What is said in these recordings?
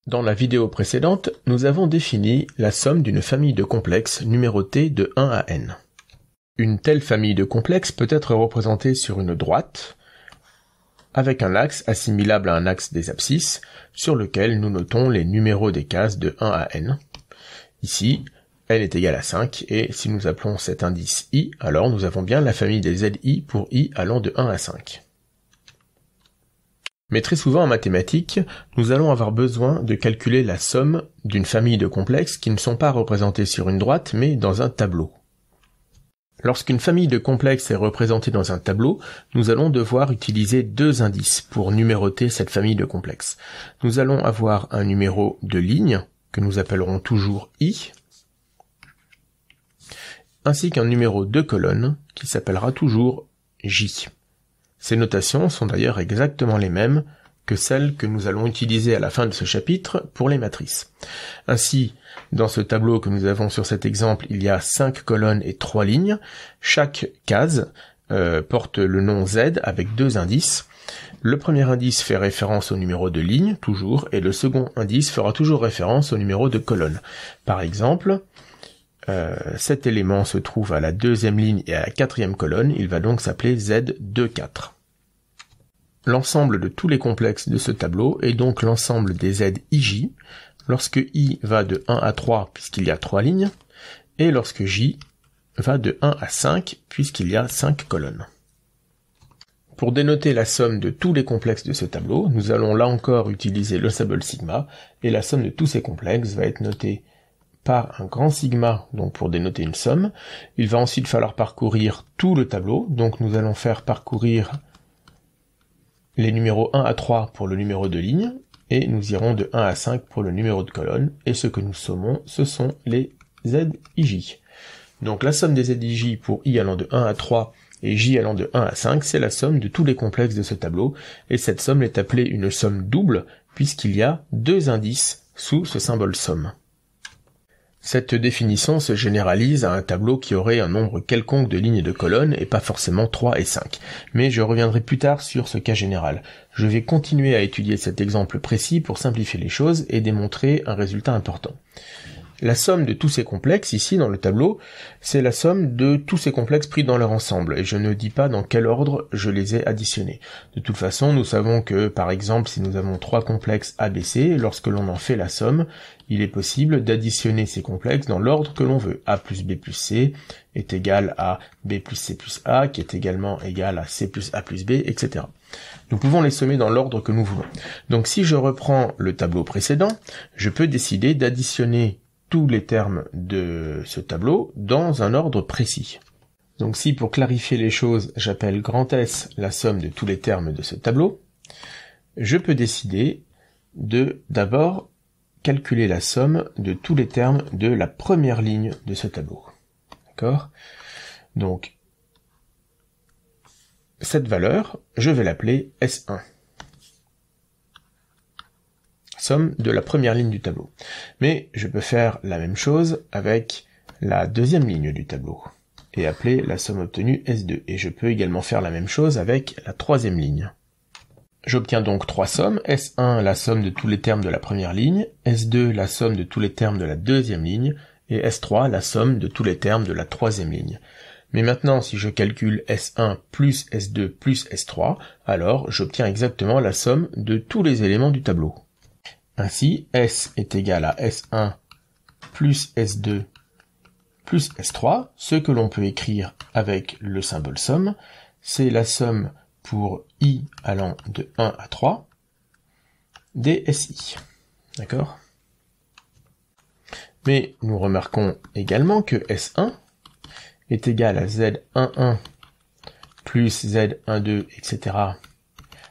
Dans la vidéo précédente, nous avons défini la somme d'une famille de complexes numérotée de 1 à n. Une telle famille de complexes peut être représentée sur une droite, avec un axe assimilable à un axe des abscisses, sur lequel nous notons les numéros des cases de 1 à n. Ici, n est égal à 5, et si nous appelons cet indice i, alors nous avons bien la famille des zi pour i allant de 1 à 5. Mais très souvent en mathématiques, nous allons avoir besoin de calculer la somme d'une famille de complexes qui ne sont pas représentés sur une droite, mais dans un tableau. Lorsqu'une famille de complexes est représentée dans un tableau, nous allons devoir utiliser deux indices pour numéroter cette famille de complexes. Nous allons avoir un numéro de ligne, que nous appellerons toujours i, ainsi qu'un numéro de colonne, qui s'appellera toujours j. Ces notations sont d'ailleurs exactement les mêmes que celles que nous allons utiliser à la fin de ce chapitre pour les matrices. Ainsi, dans ce tableau que nous avons sur cet exemple, il y a 5 colonnes et 3 lignes. Chaque case porte le nom Z avec deux indices. Le premier indice fait référence au numéro de ligne, toujours, et le second indice fera toujours référence au numéro de colonne. Par exemple, cet élément se trouve à la deuxième ligne et à la quatrième colonne, il va donc s'appeler Z24. L'ensemble de tous les complexes de ce tableau est donc l'ensemble des ZIJ, lorsque I va de 1 à 3 puisqu'il y a 3 lignes, et lorsque J va de 1 à 5 puisqu'il y a 5 colonnes. Pour dénoter la somme de tous les complexes de ce tableau, nous allons là encore utiliser le symbole sigma, et la somme de tous ces complexes va être notée par un grand sigma, donc pour dénoter une somme. Il va ensuite falloir parcourir tout le tableau, donc nous allons faire parcourir les numéros 1 à 3 pour le numéro de ligne, et nous irons de 1 à 5 pour le numéro de colonne, et ce que nous sommons, ce sont les ZIJ. Donc la somme des ZIJ pour I allant de 1 à 3 et J allant de 1 à 5, c'est la somme de tous les complexes de ce tableau, et cette somme est appelée une somme double, puisqu'il y a deux indices sous ce symbole somme. Cette définition se généralise à un tableau qui aurait un nombre quelconque de lignes et de colonnes, et pas forcément 3 et 5. Mais je reviendrai plus tard sur ce cas général. Je vais continuer à étudier cet exemple précis pour simplifier les choses et démontrer un résultat important. La somme de tous ces complexes, ici dans le tableau, c'est la somme de tous ces complexes pris dans leur ensemble, et je ne dis pas dans quel ordre je les ai additionnés. De toute façon, nous savons que, par exemple, si nous avons 3 complexes ABC, lorsque l'on en fait la somme, il est possible d'additionner ces complexes dans l'ordre que l'on veut. A plus B plus C est égal à B plus C plus A, qui est également égal à C plus A plus B, etc. Nous pouvons les sommer dans l'ordre que nous voulons. Donc si je reprends le tableau précédent, je peux décider d'additionner tous les termes de ce tableau dans un ordre précis. Donc si, pour clarifier les choses, j'appelle grand S la somme de tous les termes de ce tableau, je peux décider de d'abord calculer la somme de tous les termes de la première ligne de ce tableau. D'accord ? Donc, cette valeur, je vais l'appeler S1. Somme de la première ligne du tableau. Mais je peux faire la même chose avec la deuxième ligne du tableau et appeler la somme obtenue S2. Et je peux également faire la même chose avec la troisième ligne. J'obtiens donc trois sommes, S1 la somme de tous les termes de la première ligne, S2 la somme de tous les termes de la deuxième ligne, et S3 la somme de tous les termes de la troisième ligne. Mais maintenant, si je calcule S1 plus S2 plus S3, alors j'obtiens exactement la somme de tous les éléments du tableau. Ainsi, S est égal à S1 plus S2 plus S3, ce que l'on peut écrire avec le symbole somme, c'est la somme pour I allant de 1 à 3 des SI. D'accord ? Mais nous remarquons également que S1 est égal à Z11 plus Z12, etc.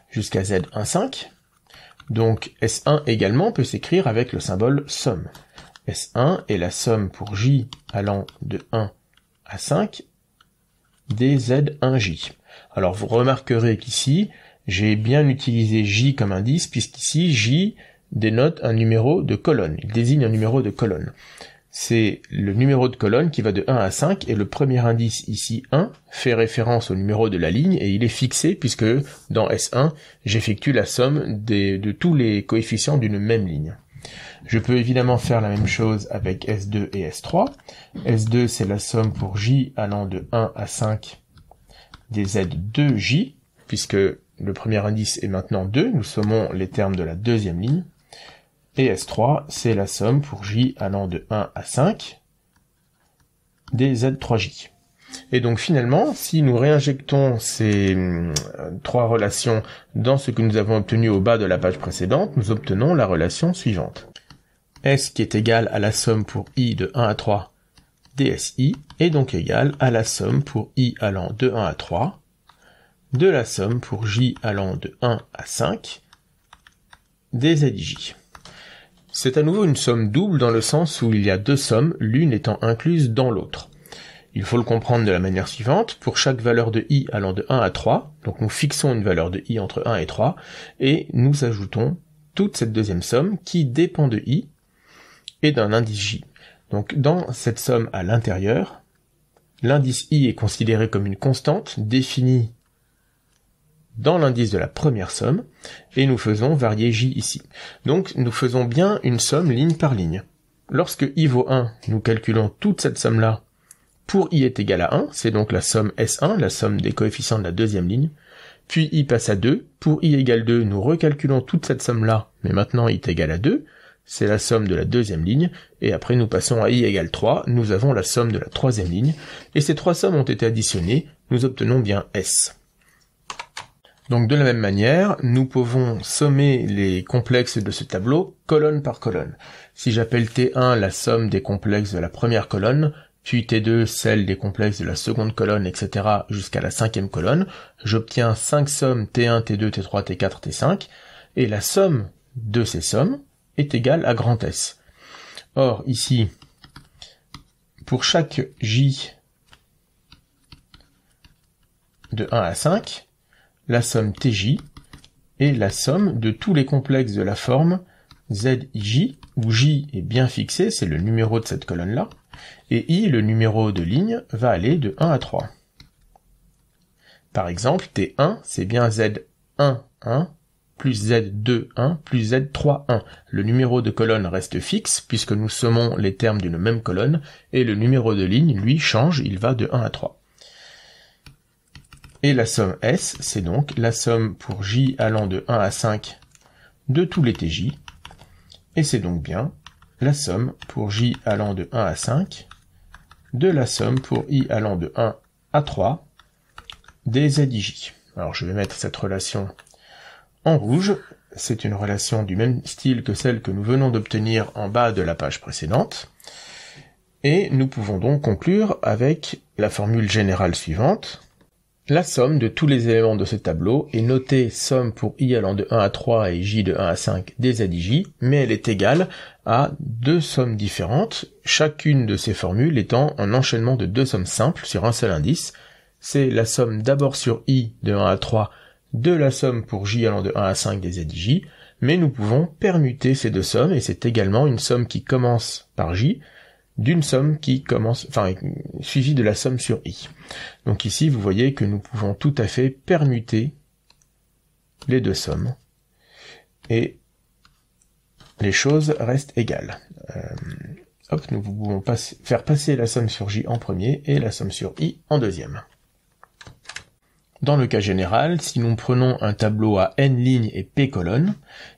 jusqu'à Z15. Donc S1 également peut s'écrire avec le symbole somme. S1 est la somme pour J allant de 1 à 5 des Z1J. Alors vous remarquerez qu'ici, j'ai bien utilisé J comme indice, puisqu'ici J dénote un numéro de colonne. Il désigne un numéro de colonne. C'est le numéro de colonne qui va de 1 à 5, et le premier indice ici, 1, fait référence au numéro de la ligne, et il est fixé puisque dans S1, j'effectue la somme de tous les coefficients d'une même ligne. Je peux évidemment faire la même chose avec S2 et S3. S2, c'est la somme pour J allant de 1 à 5 des Z de J, puisque le premier indice est maintenant 2, nous sommons les termes de la deuxième ligne. Et S3, c'est la somme pour J allant de 1 à 5 des Z3J. Et donc finalement, si nous réinjectons ces trois relations dans ce que nous avons obtenu au bas de la page précédente, nous obtenons la relation suivante. S qui est égal à la somme pour I de 1 à 3 DSI est donc égal à la somme pour I allant de 1 à 3 de la somme pour J allant de 1 à 5 des ZJ. C'est à nouveau une somme double dans le sens où il y a deux sommes, l'une étant incluse dans l'autre. Il faut le comprendre de la manière suivante, pour chaque valeur de I allant de 1 à 3, donc nous fixons une valeur de I entre 1 et 3, et nous ajoutons toute cette deuxième somme qui dépend de I et d'un indice J. Donc dans cette somme à l'intérieur, l'indice I est considéré comme une constante définie dans l'indice de la première somme, et nous faisons varier J ici. Donc nous faisons bien une somme ligne par ligne. Lorsque I vaut 1, nous calculons toute cette somme-là pour I est égal à 1, c'est donc la somme S1, la somme des coefficients de la deuxième ligne, puis I passe à 2, pour I égale 2, nous recalculons toute cette somme-là, mais maintenant I est égal à 2, c'est la somme de la deuxième ligne, et après nous passons à I égale 3, nous avons la somme de la troisième ligne, et ces trois sommes ont été additionnées, nous obtenons bien S. Donc de la même manière, nous pouvons sommer les complexes de ce tableau colonne par colonne. Si j'appelle T1 la somme des complexes de la première colonne, puis T2 celle des complexes de la seconde colonne, etc. jusqu'à la cinquième colonne, j'obtiens 5 sommes T1, T2, T3, T4, T5, et la somme de ces sommes est égale à grand S. Or, ici, pour chaque J de 1 à 5, la somme TJ est la somme de tous les complexes de la forme ZJ, où J est bien fixé, c'est le numéro de cette colonne-là, et I, le numéro de ligne, va aller de 1 à 3. Par exemple, T1, c'est bien Z1, 1, plus Z2, 1, plus Z3, 1. Le numéro de colonne reste fixe, puisque nous sommons les termes d'une même colonne, et le numéro de ligne, lui, change, il va de 1 à 3. Et la somme S, c'est donc la somme pour J allant de 1 à 5 de tous les TJ, et c'est donc bien la somme pour J allant de 1 à 5 de la somme pour I allant de 1 à 3 des ZJ. Alors je vais mettre cette relation en rouge, c'est une relation du même style que celle que nous venons d'obtenir en bas de la page précédente, et nous pouvons donc conclure avec la formule générale suivante. La somme de tous les éléments de ce tableau est notée somme pour I allant de 1 à 3 et J de 1 à 5 des ZJ, mais elle est égale à deux sommes différentes, chacune de ces formules étant un enchaînement de deux sommes simples sur un seul indice. C'est la somme d'abord sur I de 1 à 3 de la somme pour J allant de 1 à 5 des ZJ, mais nous pouvons permuter ces deux sommes, et c'est également une somme qui commence par J, d'une somme qui commence, suivie de la somme sur I. Donc ici, vous voyez que nous pouvons tout à fait permuter les deux sommes, et les choses restent égales. Nous pouvons faire passer la somme sur J en premier, et la somme sur I en deuxième. Dans le cas général, si nous prenons un tableau à n lignes et p colonnes,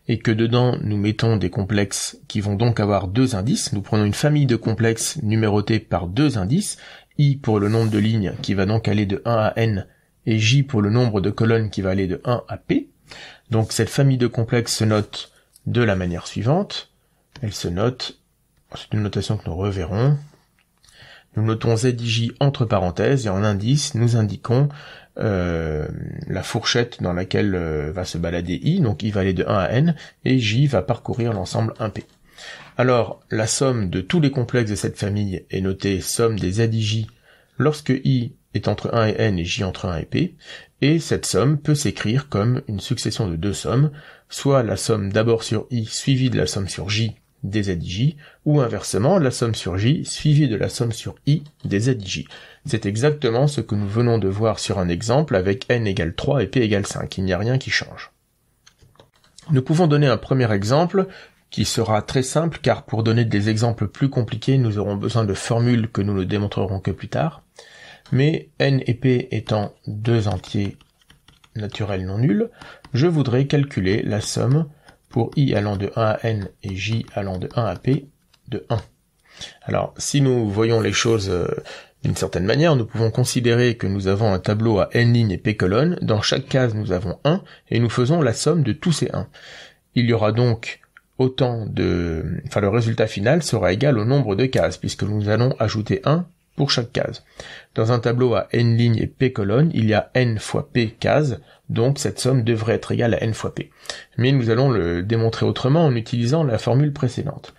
et que dedans nous mettons des complexes qui vont donc avoir deux indices, nous prenons une famille de complexes numérotés par deux indices, i pour le nombre de lignes qui va donc aller de 1 à n, et j pour le nombre de colonnes qui va aller de 1 à p. Donc cette famille de complexes se note de la manière suivante. Elle se note, c'est une notation que nous reverrons. Nous notons ZJ entre parenthèses, et en indice, nous indiquons la fourchette dans laquelle va se balader I, donc I va aller de 1 à n, et J va parcourir l'ensemble 1P. Alors, la somme de tous les complexes de cette famille est notée somme des ZJ lorsque I est entre 1 et n et J entre 1 et P, et cette somme peut s'écrire comme une succession de deux sommes, soit la somme d'abord sur I suivie de la somme sur J des ZJ, ou inversement la somme sur J suivie de la somme sur I des ZJ. C'est exactement ce que nous venons de voir sur un exemple avec n égale 3 et p égale 5, il n'y a rien qui change. Nous pouvons donner un premier exemple qui sera très simple car pour donner des exemples plus compliqués, nous aurons besoin de formules que nous ne démontrerons que plus tard. Mais n et p étant deux entiers naturels non nuls, je voudrais calculer la somme pour i allant de 1 à n et j allant de 1 à p de 1. Alors, si nous voyons les choses d'une certaine manière, nous pouvons considérer que nous avons un tableau à n lignes et p colonnes. Dans chaque case, nous avons 1 et nous faisons la somme de tous ces 1. Il y aura donc le résultat final sera égal au nombre de cases puisque nous allons ajouter 1 pour chaque case. Dans un tableau à n lignes et p colonnes, il y a n fois p cases, donc cette somme devrait être égale à n fois p. Mais nous allons le démontrer autrement en utilisant la formule précédente.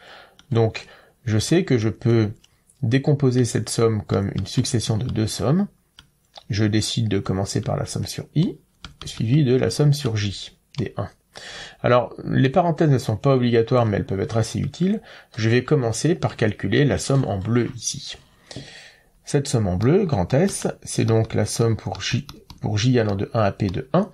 Donc, je sais que je peux décomposer cette somme comme une succession de deux sommes. Je décide de commencer par la somme sur i, suivie de la somme sur j, des 1. Alors, les parenthèses ne sont pas obligatoires, mais elles peuvent être assez utiles. Je vais commencer par calculer la somme en bleu ici. Cette somme en bleu, grand S, c'est donc la somme pour j allant de 1 à p de 1,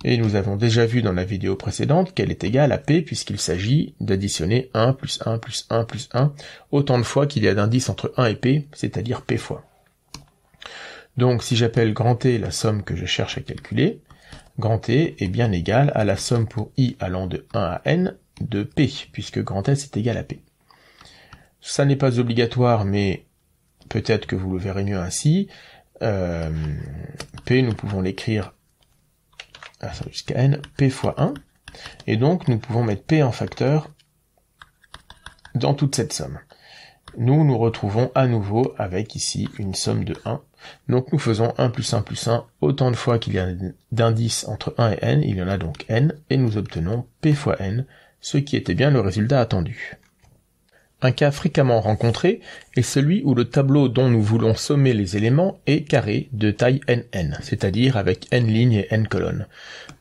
et nous avons déjà vu dans la vidéo précédente qu'elle est égale à p puisqu'il s'agit d'additionner 1 plus 1 plus 1 plus 1 autant de fois qu'il y a d'indices entre 1 et p, c'est-à-dire p fois. Donc si j'appelle grand T la somme que je cherche à calculer, grand T est bien égal à la somme pour i allant de 1 à n de p, puisque grand S est égal à p. Ça n'est pas obligatoire, mais peut-être que vous le verrez mieux ainsi. P, nous pouvons l'écrire jusqu'à n, p fois 1, et donc nous pouvons mettre p en facteur dans toute cette somme. Nous nous retrouvons à nouveau avec ici une somme de 1. Donc nous faisons 1 plus 1 plus 1 autant de fois qu'il y a d'indices entre 1 et n, il y en a donc n, et nous obtenons p fois n, ce qui était bien le résultat attendu. Un cas fréquemment rencontré est celui où le tableau dont nous voulons sommer les éléments est carré de taille nn, c'est-à-dire avec n lignes et n colonnes.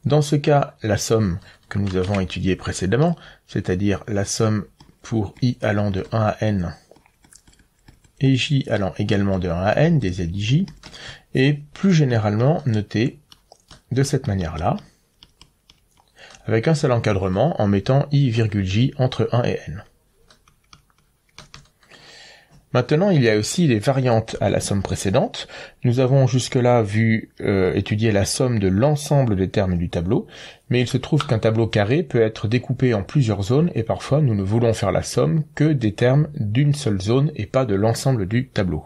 Dans ce cas, la somme que nous avons étudiée précédemment, c'est-à-dire la somme pour i allant de 1 à n et j allant également de 1 à n, des zij, est plus généralement notée de cette manière-là, avec un seul encadrement en mettant i virgule j entre 1 et n. Maintenant, il y a aussi les variantes à la somme précédente. Nous avons jusque-là étudier la somme de l'ensemble des termes du tableau, mais il se trouve qu'un tableau carré peut être découpé en plusieurs zones, et parfois nous ne voulons faire la somme que des termes d'une seule zone et pas de l'ensemble du tableau.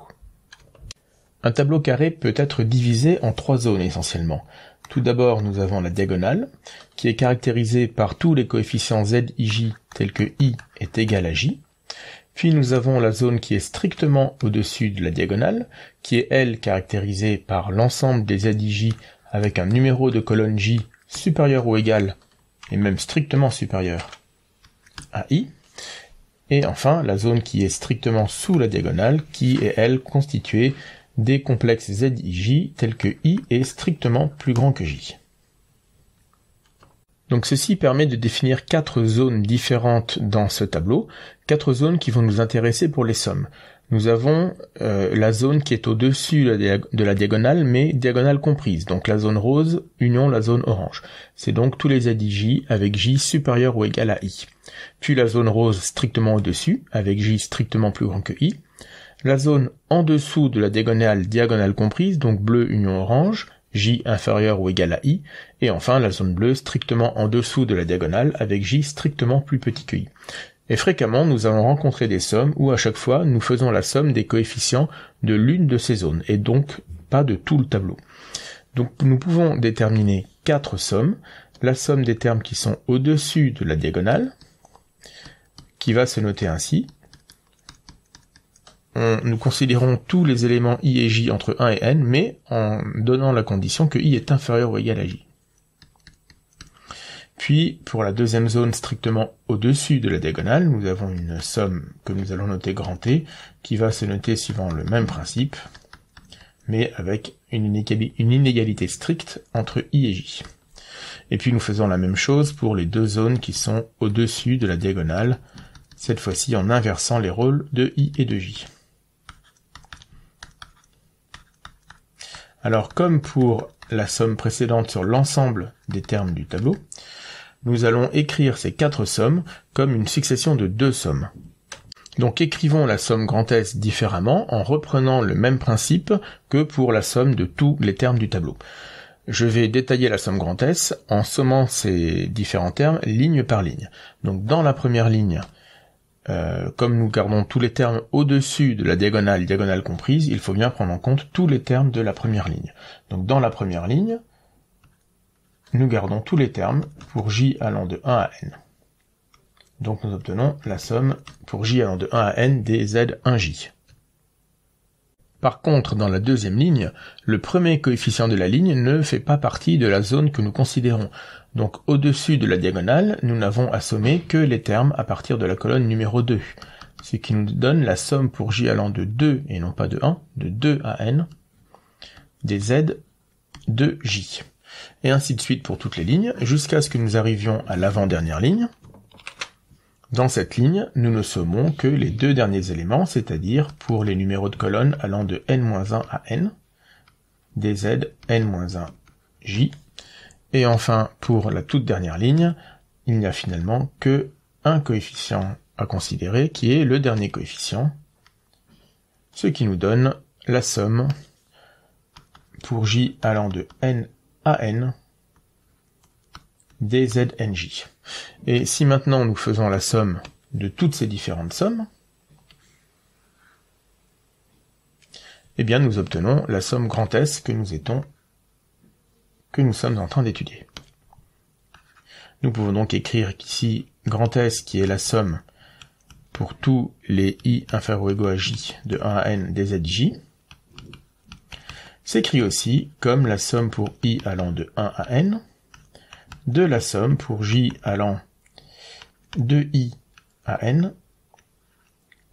Un tableau carré peut être divisé en trois zones essentiellement. Tout d'abord, nous avons la diagonale, qui est caractérisée par tous les coefficients zij tels que i est égal à j. Puis nous avons la zone qui est strictement au-dessus de la diagonale, qui est elle caractérisée par l'ensemble des zij avec un numéro de colonne j supérieur ou égal, et même strictement supérieur à i. Et enfin, la zone qui est strictement sous la diagonale, qui est elle constituée des complexes zij tels que i est strictement plus grand que j. Donc ceci permet de définir 4 zones différentes dans ce tableau, 4 zones qui vont nous intéresser pour les sommes. Nous avons la zone qui est au-dessus de la diagonale, mais diagonale comprise, donc la zone rose union la zone orange. C'est donc tous les zij avec j supérieur ou égal à i. Puis la zone rose strictement au-dessus, avec j strictement plus grand que i. La zone en dessous de la diagonale comprise, donc bleu union orange, j inférieur ou égal à i, et enfin la zone bleue strictement en dessous de la diagonale avec j strictement plus petit que i. Et fréquemment, nous allons rencontrer des sommes où à chaque fois, nous faisons la somme des coefficients de l'une de ces zones, et donc pas de tout le tableau. Donc nous pouvons déterminer 4 sommes, la somme des termes qui sont au-dessus de la diagonale, qui va se noter ainsi. Nous considérons tous les éléments i et j entre 1 et n, mais en donnant la condition que i est inférieur ou égal à j. Puis, pour la deuxième zone strictement au-dessus de la diagonale, nous avons une somme que nous allons noter grand T, qui va se noter suivant le même principe, mais avec une inégalité stricte entre i et j. Et puis nous faisons la même chose pour les deux zones qui sont au-dessus de la diagonale, cette fois-ci en inversant les rôles de i et de j. Alors comme pour la somme précédente sur l'ensemble des termes du tableau, nous allons écrire ces 4 sommes comme une succession de 2 sommes. Donc écrivons la somme grand S différemment en reprenant le même principe que pour la somme de tous les termes du tableau. Je vais détailler la somme grand S en sommant ces différents termes ligne par ligne. Donc dans la première ligne, comme nous gardons tous les termes au-dessus de la diagonale, diagonale comprise, il faut bien prendre en compte tous les termes de la première ligne. Donc dans la première ligne, nous gardons tous les termes pour j allant de 1 à n. Donc nous obtenons la somme pour j allant de 1 à n des z1j. Par contre, dans la deuxième ligne, le premier coefficient de la ligne ne fait pas partie de la zone que nous considérons. Donc au-dessus de la diagonale, nous n'avons à sommer que les termes à partir de la colonne numéro 2, ce qui nous donne la somme pour j allant de 2, et non pas de 1, de 2 à n, des z de j. Et ainsi de suite pour toutes les lignes, jusqu'à ce que nous arrivions à l'avant-dernière ligne. Dans cette ligne, nous ne sommons que les 2 derniers éléments, c'est-à-dire pour les numéros de colonne allant de n-1 à n, des z n-1j, et enfin pour la toute dernière ligne, il n'y a finalement que un coefficient à considérer, qui est le dernier coefficient, ce qui nous donne la somme pour j allant de n à n, des znj. Et si maintenant nous faisons la somme de toutes ces différentes sommes, eh bien nous obtenons la somme grand S que nous sommes en train d'étudier. Nous pouvons donc écrire qu'ici grand S qui est la somme pour tous les i inférieurs ou égaux à j de 1 à n des zj, s'écrit aussi comme la somme pour i allant de 1 à n, de la somme pour j allant de i à n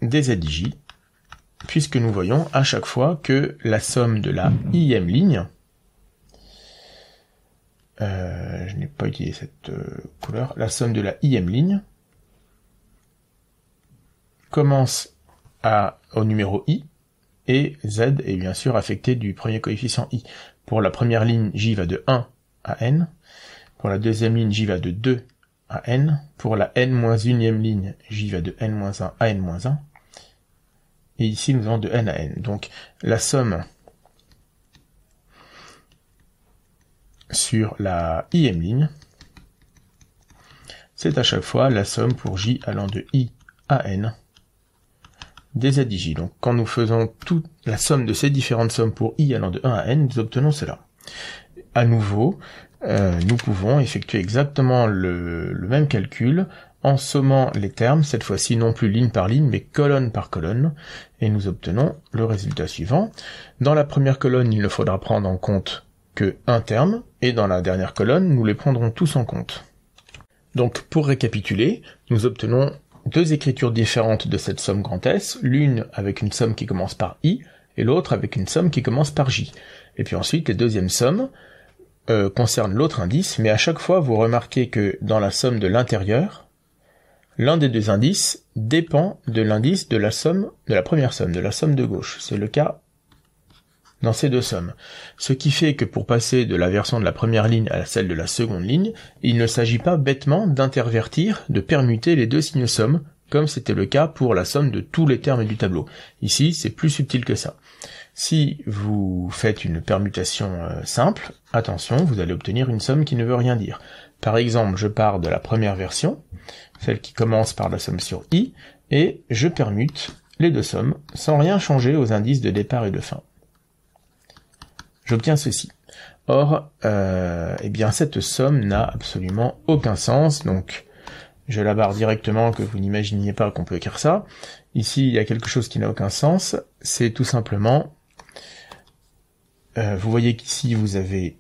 des zj, puisque nous voyons à chaque fois que la somme de la ième ligne, je n'ai pas utilisé cette couleur, la somme de la ième ligne commence au numéro i, et z est bien sûr affecté du premier coefficient i. Pour la première ligne, j va de 1 à n, pour la deuxième ligne, j va de 2 à n, pour la n-1e ligne, j va de n-1 à n-1, et ici nous avons de n à n. Donc la somme sur la ième ligne, c'est à chaque fois la somme pour j allant de i à n des zj. Donc quand nous faisons toute la somme de ces différentes sommes pour i allant de 1 à n, nous obtenons cela. À nouveau, nous pouvons effectuer exactement le même calcul en sommant les termes, cette fois-ci non plus ligne par ligne, mais colonne par colonne, et nous obtenons le résultat suivant. Dans la première colonne, il ne faudra prendre en compte que un terme, et dans la dernière colonne, nous les prendrons tous en compte. Donc pour récapituler, nous obtenons 2 écritures différentes de cette somme grand S, l'une avec une somme qui commence par i, et l'autre avec une somme qui commence par j. Et puis ensuite, les deuxièmes sommes concernent l'autre indice, mais à chaque fois, vous remarquez que dans la somme de l'intérieur, l'un des 2 indices dépend de l'indice de la somme de la première somme, de la somme de gauche. C'est le cas dans ces 2 sommes. Ce qui fait que pour passer de la version de la première ligne à celle de la seconde ligne, il ne s'agit pas bêtement d'intervertir, de permuter les 2 signes sommes, comme c'était le cas pour la somme de tous les termes du tableau. Ici, c'est plus subtil que ça. Si vous faites une permutation simple, attention, vous allez obtenir une somme qui ne veut rien dire. Par exemple, je pars de la première version, celle qui commence par la somme sur i, et je permute les 2 sommes sans rien changer aux indices de départ et de fin. J'obtiens ceci. Or, eh bien cette somme n'a absolument aucun sens, donc je la barre directement, que vous n'imaginiez pas qu'on peut écrire ça. Ici, il y a quelque chose qui n'a aucun sens, c'est tout simplement, vous voyez qu'ici vous avez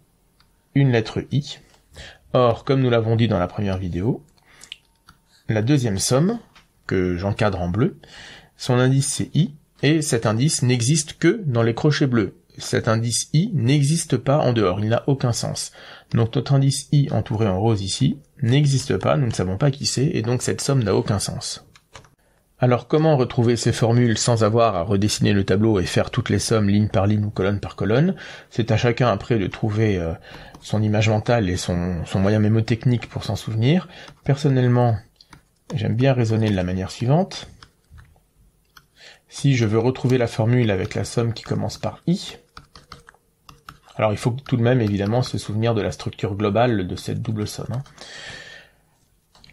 une lettre i. Or, comme nous l'avons dit dans la première vidéo, la deuxième somme, que j'encadre en bleu, son indice c'est i, et cet indice n'existe que dans les crochets bleus. Cet indice i n'existe pas en dehors, il n'a aucun sens. Donc notre indice i entouré en rose ici n'existe pas, nous ne savons pas qui c'est, et donc cette somme n'a aucun sens. Alors comment retrouver ces formules sans avoir à redessiner le tableau et faire toutes les sommes ligne par ligne ou colonne par colonne? C'est à chacun après de trouver son image mentale et son moyen mémotechnique pour s'en souvenir. Personnellement, j'aime bien raisonner de la manière suivante. Si je veux retrouver la formule avec la somme qui commence par i, alors il faut tout de même évidemment se souvenir de la structure globale de cette double somme.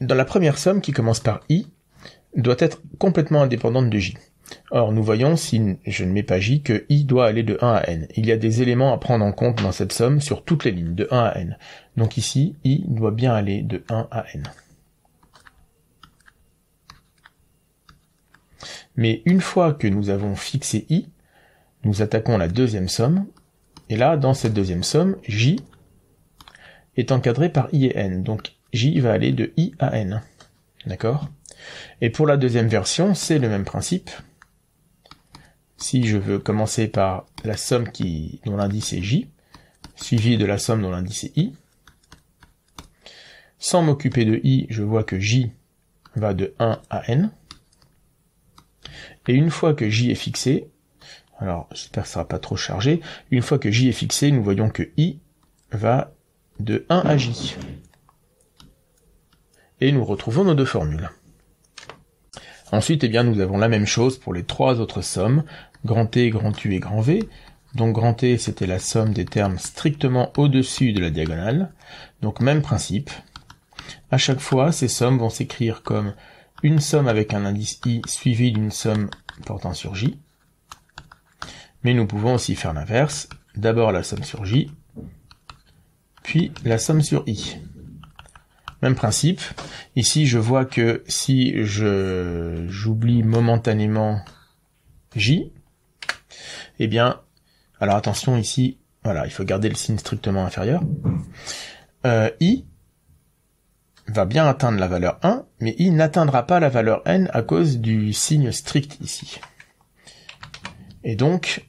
Dans la première somme qui commence par i, doit être complètement indépendante de j. Or, nous voyons, si je ne mets pas j, que i doit aller de 1 à n. Il y a des éléments à prendre en compte dans cette somme sur toutes les lignes, de 1 à n. Donc ici, i doit bien aller de 1 à n. Mais une fois que nous avons fixé i, nous attaquons la deuxième somme, et là, dans cette deuxième somme, j est encadré par i et n. Donc j va aller de i à n. D'accord ? Et pour la deuxième version, c'est le même principe. Si je veux commencer par la somme dont l'indice est j, suivie de la somme dont l'indice est i, sans m'occuper de i, je vois que j va de 1 à n. Et une fois que j est fixé, alors j'espère que ça sera pas trop chargé, une fois que j est fixé, nous voyons que i va de 1 à j. Et nous retrouvons nos deux formules. Ensuite, eh bien, nous avons la même chose pour les trois autres sommes, grand T, grand U et grand V. Donc grand T, c'était la somme des termes strictement au-dessus de la diagonale. Donc même principe. À chaque fois, ces sommes vont s'écrire comme une somme avec un indice i suivie d'une somme portant sur j. Mais nous pouvons aussi faire l'inverse. D'abord la somme sur j, puis la somme sur i. Même principe. Ici, je vois que si j'oublie momentanément j, eh bien, alors attention ici, voilà, il faut garder le signe strictement inférieur. I va bien atteindre la valeur 1, mais i n'atteindra pas la valeur n à cause du signe strict ici. Et donc,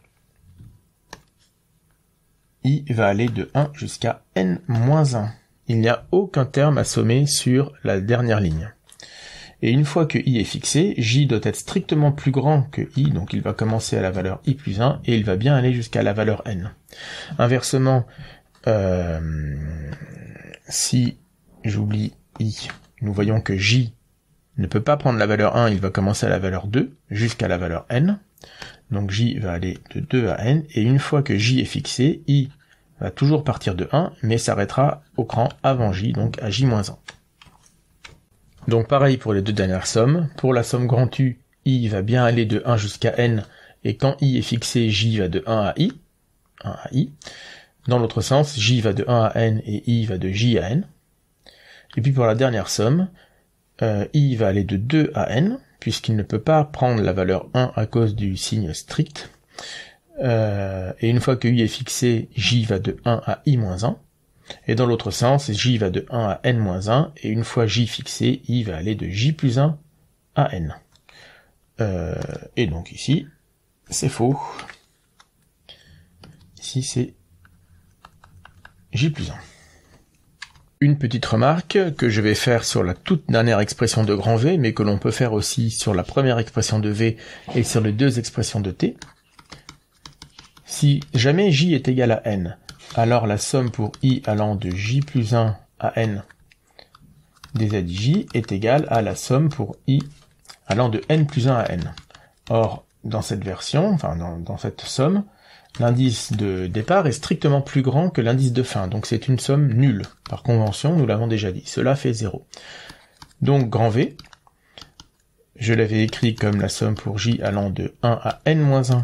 i va aller de 1 jusqu'à n-1. Il n'y a aucun terme à sommer sur la dernière ligne. Et une fois que i est fixé, j doit être strictement plus grand que i, donc il va commencer à la valeur i plus 1, et il va bien aller jusqu'à la valeur n. Inversement, si j'oublie i, nous voyons que j ne peut pas prendre la valeur 1, il va commencer à la valeur 2, jusqu'à la valeur n. Donc j va aller de 2 à n, et une fois que j est fixé, i va toujours partir de 1, mais s'arrêtera au cran avant j, donc à j-1. Donc pareil pour les deux dernières sommes. Pour la somme grand U, i va bien aller de 1 jusqu'à n, et quand i est fixé, j va de 1 à i. 1 à i. Dans l'autre sens, j va de 1 à n, et i va de j à n. Et puis pour la dernière somme, i va aller de 2 à n, puisqu'il ne peut pas prendre la valeur 1 à cause du signe strict. Et une fois que i est fixé, j va de 1 à i-1, et dans l'autre sens, j va de 1 à n-1, et une fois j fixé, i va aller de j plus 1 à n. Et donc ici, c'est faux. Ici, c'est j plus 1. Une petite remarque que je vais faire sur la toute dernière expression de grand V, mais que l'on peut faire aussi sur la première expression de V et sur les deux expressions de T. Si jamais j est égal à n, alors la somme pour i allant de j plus 1 à n des adj est égale à la somme pour i allant de n plus 1 à n. Or, dans cette version, enfin dans cette somme, l'indice de départ est strictement plus grand que l'indice de fin, donc c'est une somme nulle. Par convention, nous l'avons déjà dit, cela fait 0. Donc grand V, je l'avais écrit comme la somme pour j allant de 1 à n-1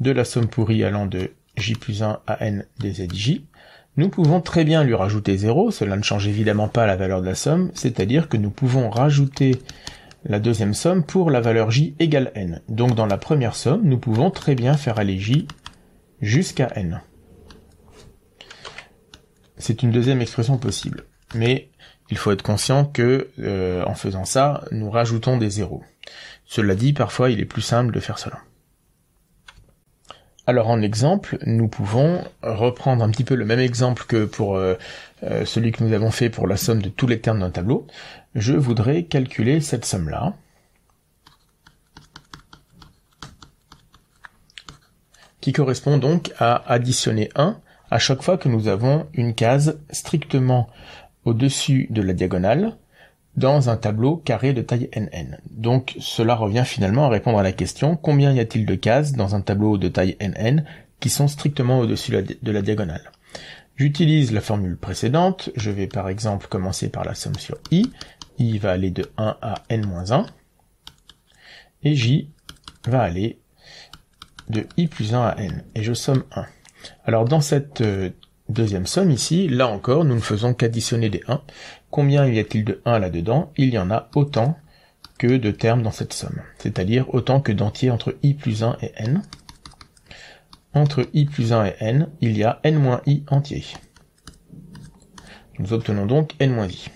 de la somme pour i allant de j plus 1 à n des adj. Nous pouvons très bien lui rajouter 0, cela ne change évidemment pas la valeur de la somme, c'est-à-dire que nous pouvons rajouter la deuxième somme pour la valeur j égale n. Donc dans la première somme, nous pouvons très bien faire aller j jusqu'à n. C'est une deuxième expression possible, mais il faut être conscient que, en faisant ça, nous rajoutons des zéros. Cela dit, parfois il est plus simple de faire cela. Alors en exemple, nous pouvons reprendre un petit peu le même exemple que pour celui que nous avons fait pour la somme de tous les termes d'un tableau. Je voudrais calculer cette somme-là. qui correspond donc à additionner 1 à chaque fois que nous avons une case strictement au-dessus de la diagonale dans un tableau carré de taille NN. Donc cela revient finalement à répondre à la question combien y a-t-il de cases dans un tableau de taille NN qui sont strictement au-dessus de la diagonale. J'utilise la formule précédente, je vais par exemple commencer par la somme sur I. I va aller de 1 à n-1, et J va aller de I plus 1 à n, et je somme 1. Alors dans cette deuxième somme ici, là encore, nous ne faisons qu'additionner des 1. Combien y a-t-il de 1 là-dedans? Il y en a autant que de termes dans cette somme, c'est-à-dire autant que d'entiers entre I plus 1 et n. Entre I plus 1 et n, il y a n-i entiers. Nous obtenons donc n-i.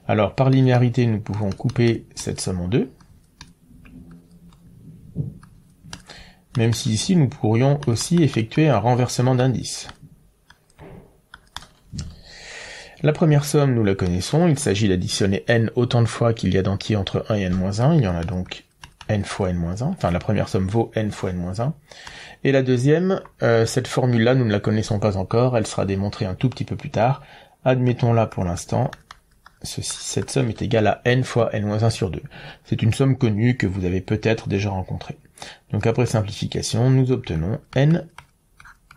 Alors, par linéarité, nous pouvons couper cette somme en deux. Même si ici, nous pourrions aussi effectuer un renversement d'indice. La première somme, nous la connaissons. Il s'agit d'additionner n autant de fois qu'il y a d'entiers entre 1 et n-1. Il y en a donc n fois n-1. Enfin, la première somme vaut n fois n-1. Et la deuxième, cette formule-là, nous ne la connaissons pas encore, elle sera démontrée un tout petit peu plus tard. Admettons-la pour l'instant, cette somme est égale à n fois n-1 sur 2. C'est une somme connue que vous avez peut-être déjà rencontrée. Donc après simplification, nous obtenons n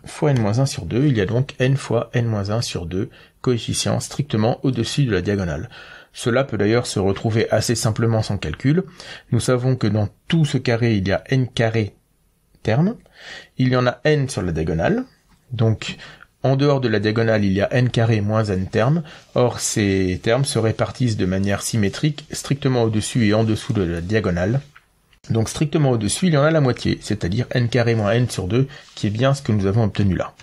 fois n-1 sur 2, il y a donc n fois n-1 sur 2 coefficients strictement au-dessus de la diagonale. Cela peut d'ailleurs se retrouver assez simplement sans calcul. Nous savons que dans tout ce carré, il y a n carré termes. Il y en a n sur la diagonale, donc en dehors de la diagonale il y a n carré moins n termes, or ces termes se répartissent de manière symétrique strictement au-dessus et en dessous de la diagonale, donc strictement au-dessus il y en a la moitié, c'est-à-dire n carré moins n sur 2, qui est bien ce que nous avons obtenu là.